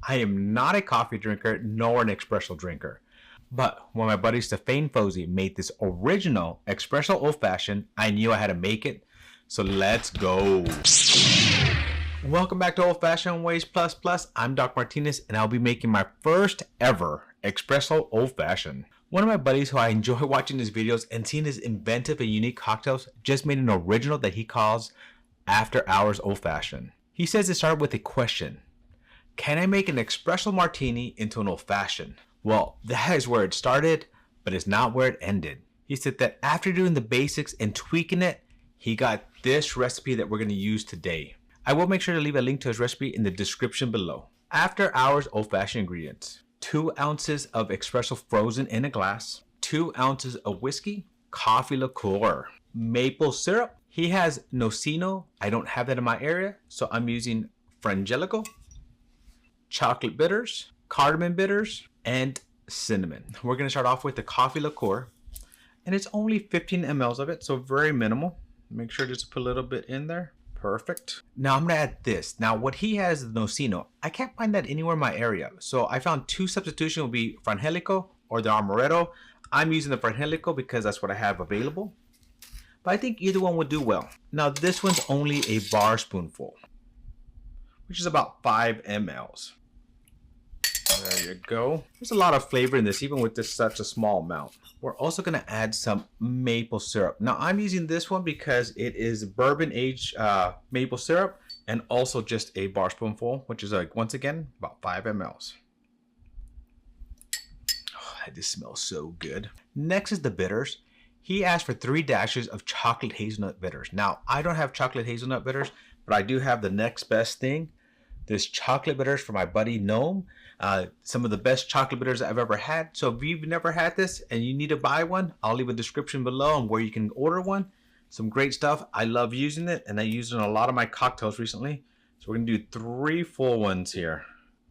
I am not a coffee drinker nor an espresso drinker. But when my buddy Stephane Foisy made this original Expresso Old Fashioned, I knew I had to make it. So let's go. Welcome back to Old Fashioned Ways Plus Plus. I'm Doc Martinez and I'll be making my first ever Expresso Old Fashioned. One of my buddies who I enjoy watching his videos and seeing his inventive and unique cocktails just made an original that he calls After Hours Old Fashioned. He says it started with a question. Can I make an espresso martini into an old fashioned? Well, that is where it started, but it's not where it ended. He said that after doing the basics and tweaking it, he got this recipe that we're going to use today. I will make sure to leave a link to his recipe in the description below. After Hours Old Fashioned ingredients. 2 ounces of espresso frozen in a glass. 2 ounces of whiskey. Coffee liqueur. Maple syrup. He has Nocino. I don't have that in my area, so I'm using Frangelico. Chocolate bitters. Cardamom bitters. And cinnamon. We're going to start off with the coffee liqueur, and it's only 15 mLs of it, so very minimal. Make sure just to put a little bit in there. Perfect. Now I'm going to add this. Now what he has is Nocino. I can't find that anywhere in my area, so I found 2 substitutions will be Frangelico or the Armaretto. I'm using the Frangelico because that's what I have available, but I think either one would do well. Now this one's only a bar spoonful, which is about 5 mLs. There you go. There's a lot of flavor in this, even with this such a small amount. We're also going to add some maple syrup. Now I'm using this one because it is bourbon aged maple syrup, and also just a bar spoonful, which is like, once again, about 5 mLs. Oh, this smells so good. Next is the bitters. He asked for 3 dashes of chocolate hazelnut bitters. Now I don't have chocolate hazelnut bitters, but I do have the next best thing. This chocolate bitters from my buddy Gnome. Some of the best chocolate bitters I've ever had. So if you've never had this and you need to buy one, I'll leave a description below on where you can order one. Some great stuff. I love using it, and I used it in a lot of my cocktails recently. So we're gonna do 3 full ones here.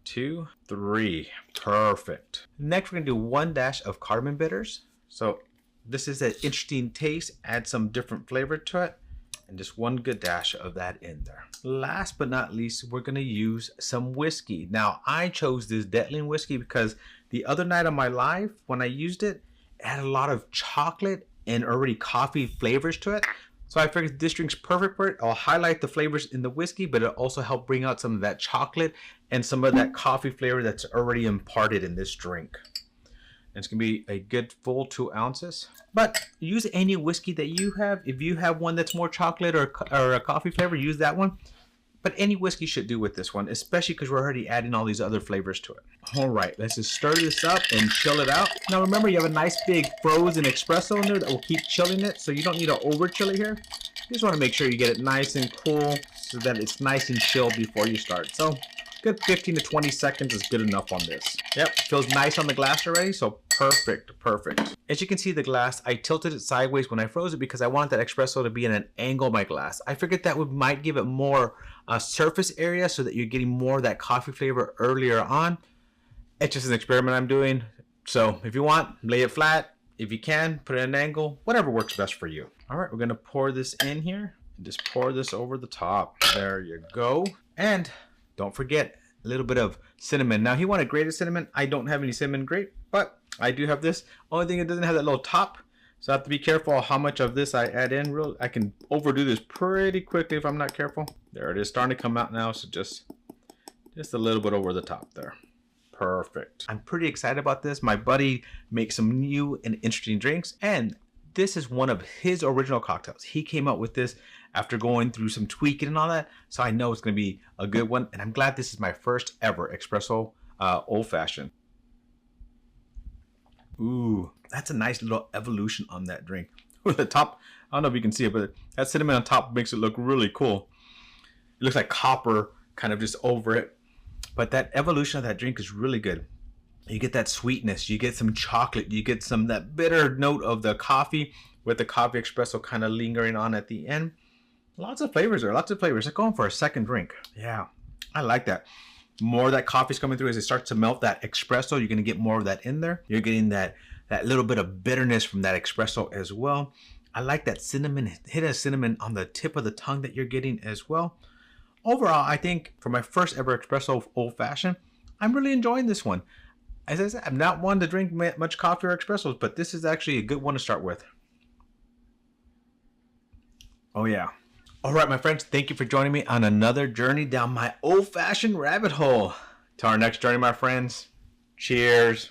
2, 3, perfect. Next we're gonna do 1 dash of cardamom bitters. So this is an interesting taste. Add some different flavor to it. And just 1 good dash of that in there. Last but not least, we're going to use some whiskey. Now, I chose this Dettling whiskey because the other night of my life, when I used it, it had a lot of chocolate and already coffee flavors to it. So I figured this drink's perfect for it. I'll highlight the flavors in the whiskey, but it'll also help bring out some of that chocolate and some of that coffee flavor that's already imparted in this drink. It's going to be a good full 2 ounces. But use any whiskey that you have. If you have one that's more chocolate or a coffee flavor, use that one. But any whiskey should do with this one, especially because we're already adding all these other flavors to it. All right, let's just stir this up and chill it out. Now remember, you have a nice big frozen espresso in there that will keep chilling it, so you don't need to over chill it here. You just want to make sure you get it nice and cool so that it's nice and chilled before you start. So good 15 to 20 seconds is good enough on this. Yep, feels nice on the glass already, so perfect, perfect. As you can see, the glass, I tilted it sideways when I froze it because I wanted that espresso to be in an angle of my glass. I figured that might give it more surface area so that you're getting more of that coffee flavor earlier on. It's just an experiment I'm doing. So if you want, lay it flat. If you can, put it at an angle, whatever works best for you. All right, we're gonna pour this in here and just pour this over the top. There you go. And don't forget a little bit of cinnamon. Now he wanted grated cinnamon. I don't have any cinnamon grate, but I do have this. Only thing, it doesn't have that little top, so I have to be careful how much of this I add in. I can overdo this pretty quickly if I'm not careful. There it is, starting to come out now, so just a little bit over the top there. Perfect. I'm pretty excited about this. My buddy makes some new and interesting drinks, and this is one of his original cocktails. He came up with this after going through some tweaking and all that, so I know it's going to be a good one, and I'm glad this is my first ever Expresso Old Fashioned. Ooh, that's a nice little evolution on that drink. With the top, I don't know if you can see it, but that cinnamon on top makes it look really cool. It looks like copper kind of just over it, but that evolution of that drink is really good. You get that sweetness, you get some chocolate, you get some that bitter note of the coffee with the coffee espresso kind of lingering on at the end. Lots of flavors there, lots of flavors. They're going for a second drink. Yeah, I like that. More of that coffee's coming through as it starts to melt that espresso. You're going to get more of that in there. You're getting that little bit of bitterness from that espresso as well. I like that cinnamon, hit of cinnamon on the tip of the tongue that you're getting as well. Overall, I think for my first ever Expresso Old Fashioned, I'm really enjoying this one. As I said, I'm not one to drink much coffee or espressos, but this is actually a good one to start with. Oh yeah. All right, my friends, thank you for joining me on another journey down my old-fashioned rabbit hole. To our next journey, my friends, cheers.